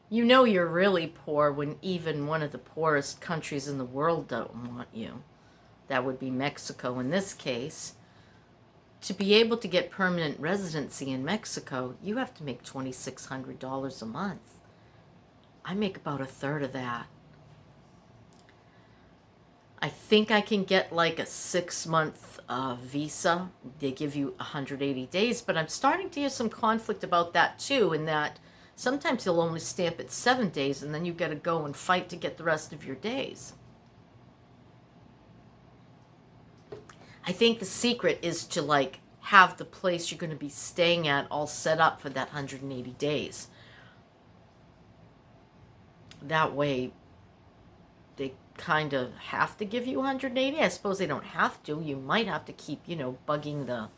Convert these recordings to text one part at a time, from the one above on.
You know you're really poor when even one of the poorest countries in the world don't want you. That would be Mexico in this case. To be able to get permanent residency in Mexico, you have to make $2,600 a month. I make about a third of that. I think I can get like a 6-month visa. They give you 180 days, but I'm starting to hear some conflict about that too, in that sometimes they'll only stamp it 7 days and then you got to go and fight to get the rest of your days. I think the secret is to like have the place you're going to be staying at all set up for that 180 days. That way they kind of have to give you 180. I suppose they don't have to. You might have to keep, bugging the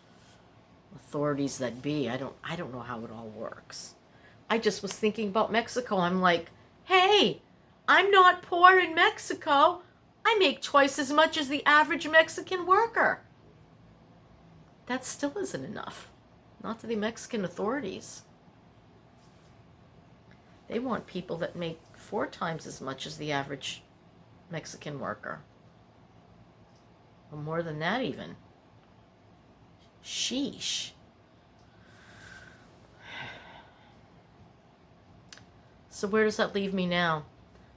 authorities that be. I don't know how it all works. I just was thinking about Mexico. I'm like, hey, I'm not poor in Mexico. I make twice as much as the average Mexican worker. That still isn't enough. Not to the Mexican authorities. They want people that make 4 times as much as the average Mexican worker. Or more than that even. Sheesh. So where does that leave me now?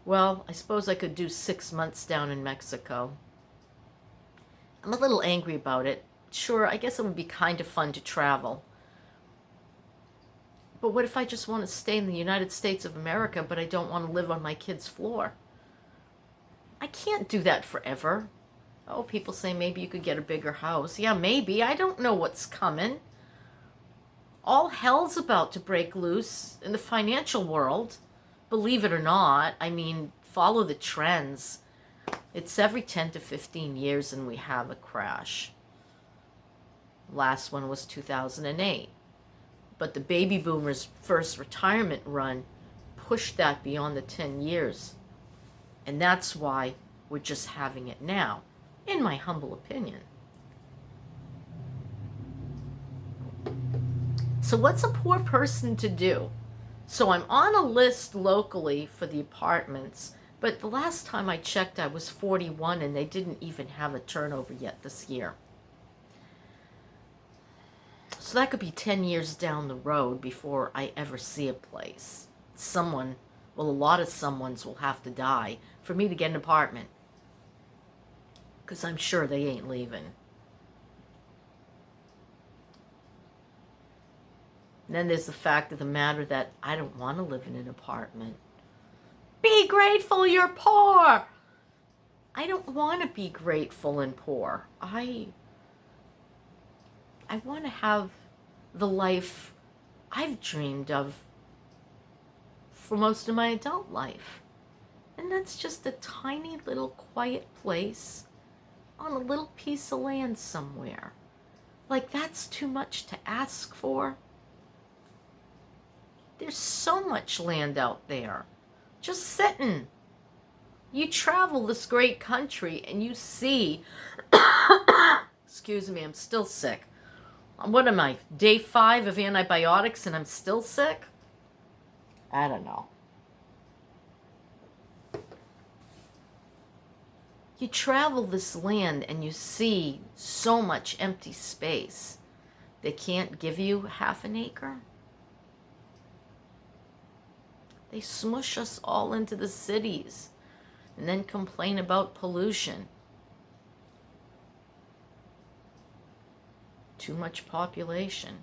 Well, I suppose I could do 6 months down in Mexico. I'm a little angry about it. Sure, I guess it would be kind of fun to travel. But what if I just want to stay in the United States of America, but I don't want to live on my kid's floor? I can't do that forever. Oh, people say maybe you could get a bigger house. Yeah, maybe. I don't know what's coming. All hell's about to break loose in the financial world. Believe it or not. I mean, follow the trends. It's every 10 to 15 years and we have a crash. Last one was 2008. But the baby boomers' first retirement run pushed that beyond the 10 years. And that's why we're just having it now, in my humble opinion. So what's a poor person to do? So I'm on a list locally for the apartments, but the last time I checked I was 41 and they didn't even have a turnover yet this year. So that could be 10 years down the road before I ever see a place. A lot of someones will have to die for me to get an apartment. Because I'm sure they ain't leaving. And then there's the fact of the matter that I don't want to live in an apartment. Be grateful you're poor! I don't want to be grateful and poor. I want to have the life I've dreamed of for most of my adult life. And that's just a tiny little quiet place on a little piece of land somewhere. Like, that's too much to ask for. There's so much land out there. Just sitting. You travel this great country and you see, excuse me, I'm still sick. What am I, day 5 of antibiotics and I'm still sick? I don't know. You travel this land and you see so much empty space. They can't give you half an acre. They smush us all into the cities and then complain about pollution. Too much population.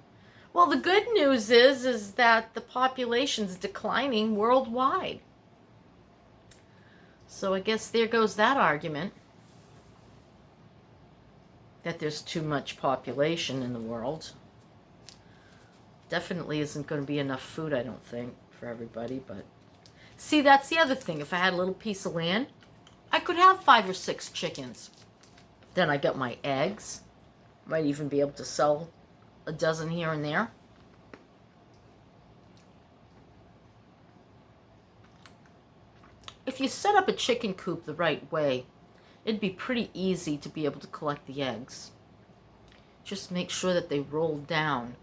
Well, the good news is that the population's declining worldwide. So I guess there goes that argument, that there's too much population in the world. Definitely isn't going to be enough food, I don't think, for everybody. But see, that's the other thing. If I had a little piece of land, I could have 5 or 6 chickens. Then I got my eggs. Might even be able to sell a dozen here and there. If you set up a chicken coop the right way, it'd be pretty easy to be able to collect the eggs. Just make sure that they roll down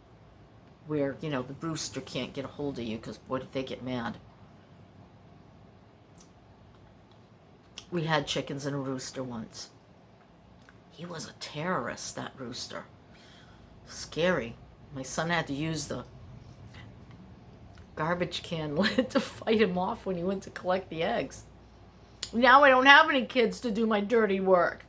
where, the rooster can't get a hold of you, because boy, did they get mad. We had chickens and a rooster once. He was a terrorist, that rooster. Scary. My son had to use the garbage can lid to fight him off when he went to collect the eggs. Now I don't have any kids to do my dirty work.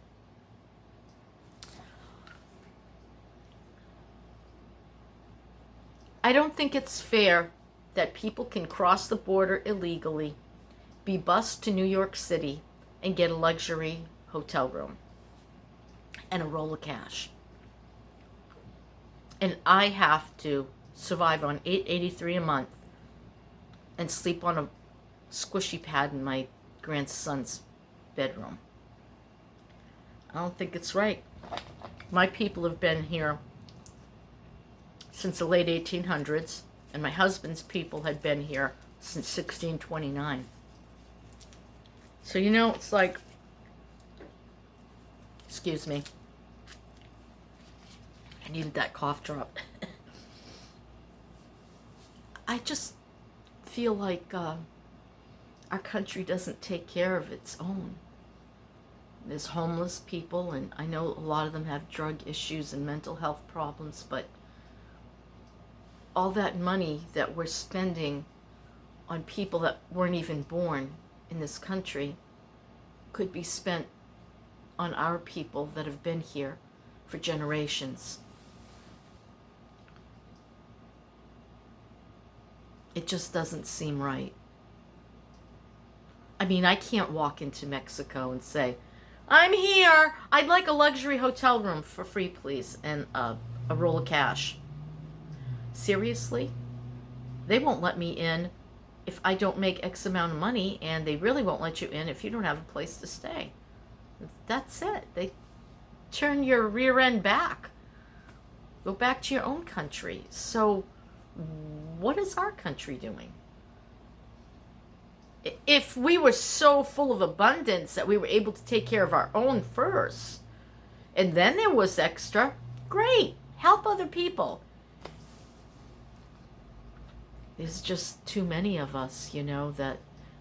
I don't think it's fair that people can cross the border illegally, be bused to New York City, and get a luxury hotel room and a roll of cash. And I have to survive on $8.83 a month and sleep on a squishy pad in my grandson's bedroom. I don't think it's right. My people have been here since the late 1800s, and my husband's people had been here since 1629. So, it's like, excuse me, I needed that cough drop. I just feel like our country doesn't take care of its own. There's homeless people, and I know a lot of them have drug issues and mental health problems, but all that money that we're spending on people that weren't even born in this country could be spent on our people that have been here for generations. It just doesn't seem right. I mean, I can't walk into Mexico and say, I'm here, I'd like a luxury hotel room for free, please, and a roll of cash. Seriously? They won't let me in if I don't make X amount of money, and they really won't let you in if you don't have a place to stay. That's it. They turn your rear end back. Go back to your own country. So what is our country doing? If we were so full of abundance that we were able to take care of our own first, and then there was extra, great, help other people. There's just too many of us, that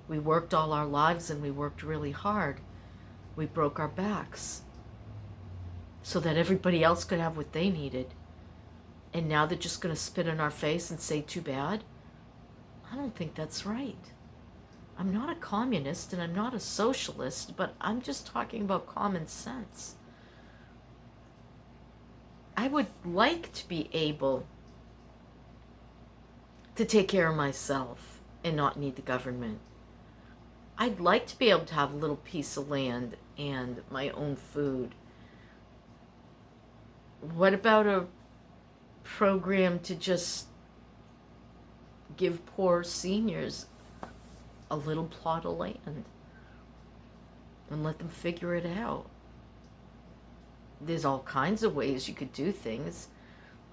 we worked all our lives and we worked really hard. We broke our backs so that everybody else could have what they needed. And now they're just going to spit in our face and say, too bad? I don't think that's right. I'm not a communist and I'm not a socialist, but I'm just talking about common sense. I would like to be able to take care of myself and not need the government. I'd like to be able to have a little piece of land and my own food. What about a program to just give poor seniors a little plot of land and let them figure it out? There's all kinds of ways you could do things.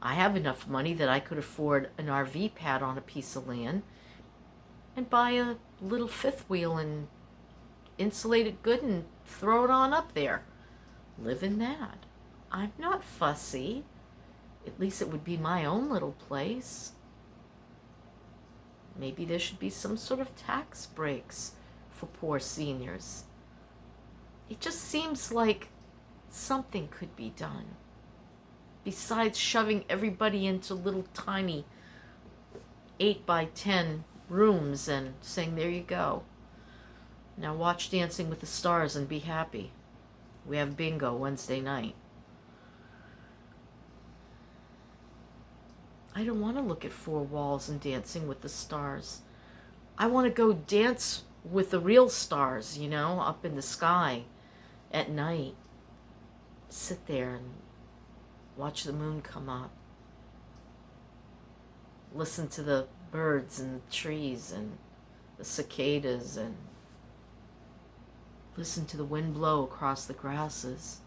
I have enough money that I could afford an RV pad on a piece of land and buy a little fifth wheel and insulate it good and throw it on up there. Live in that. I'm not fussy. At least it would be my own little place. Maybe there should be some sort of tax breaks for poor seniors. It just seems like something could be done. Besides shoving everybody into little tiny 8x10 rooms and saying, there you go. Now watch Dancing with the Stars and be happy. We have bingo Wednesday night. I don't want to look at four walls and Dancing with the Stars. I want to go dance with the real stars, up in the sky at night. Sit there and watch the moon come up. Listen to the birds and the trees and the cicadas, and listen to the wind blow across the grasses.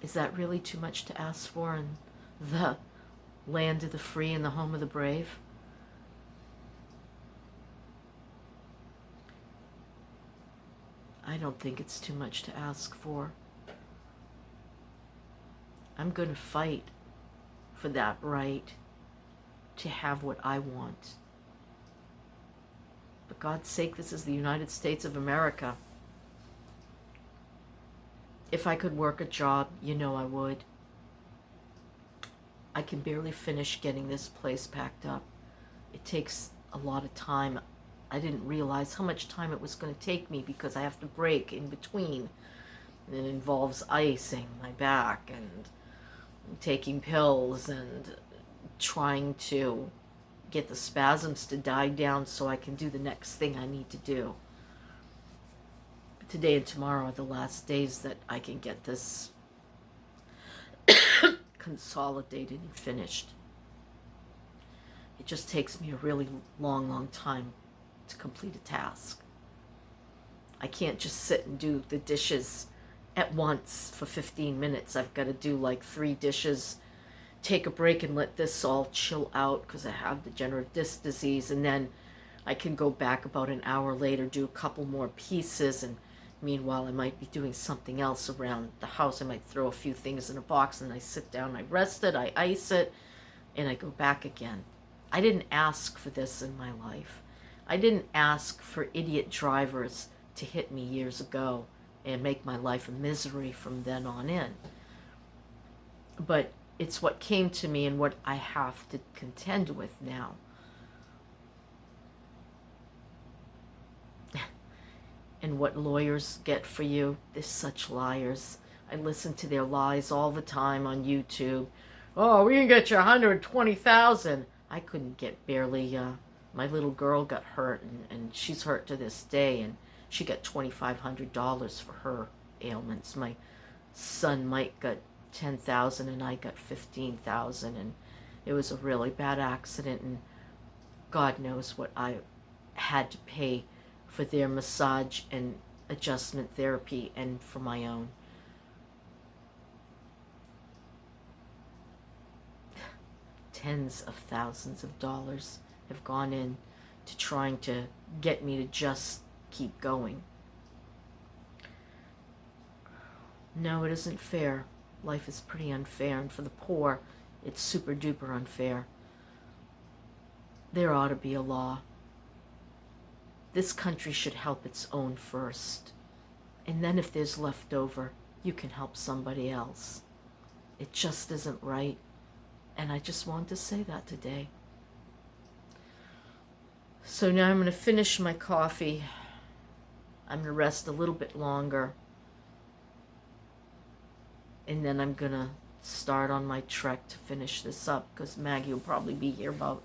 Is that really too much to ask for in the land of the free and the home of the brave? I don't think it's too much to ask for. I'm going to fight for that right to have what I want. God's sake, this is the United States of America. If I could work a job, you know I would. I can barely finish getting this place packed up. It takes a lot of time. I didn't realize how much time it was going to take me because I have to break in between. And it involves icing my back and taking pills and trying to get the spasms to die down so I can do the next thing I need to do. Today and tomorrow are the last days that I can get this consolidated and finished. It just takes me a really long time to complete a task. I can't just sit and do the dishes at once for 15 minutes. I've got to do like 3 dishes, take a break and let this all chill out because I have degenerative disc disease, and then I can go back about an hour later, do a couple more pieces, and meanwhile I might be doing something else around the house. I might throw a few things in a box and I sit down, I rest it, I ice it, and I go back again. I didn't ask for this in my life. I didn't ask for idiot drivers to hit me years ago and make my life a misery from then on in. But it's what came to me and what I have to contend with now. And what lawyers get for you, they're such liars. I listen to their lies all the time on YouTube. Oh, we can get you $120,000. I couldn't get barely, my little girl got hurt, and she's hurt to this day, and she got $2,500 for her ailments. My son Mike got $10,000 and I got $15,000, and it was a really bad accident, and God knows what I had to pay for their massage and adjustment therapy and for my own. Tens of thousands of dollars have gone in to trying to get me to just keep going. No, it isn't fair. Life is pretty unfair, and for the poor, it's super duper unfair. There ought to be a law. This country should help its own first. And then if there's left over, you can help somebody else. It just isn't right. And I just wanted to say that today. So now I'm going to finish my coffee. I'm going to rest a little bit longer. And then I'm going to start on my trek to finish this up, because Maggie will probably be here about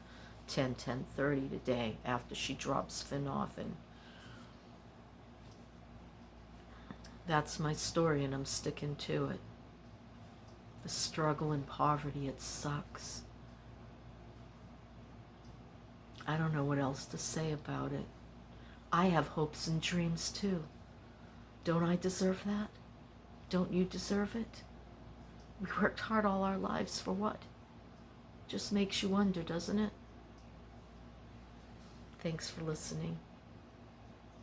10:30 today after she drops Finn off. And that's my story, and I'm sticking to it. The struggle and poverty, it sucks. I don't know what else to say about it. I have hopes and dreams too. Don't I deserve that? Don't you deserve it? We worked hard all our lives for what? Just makes you wonder, doesn't it? Thanks for listening.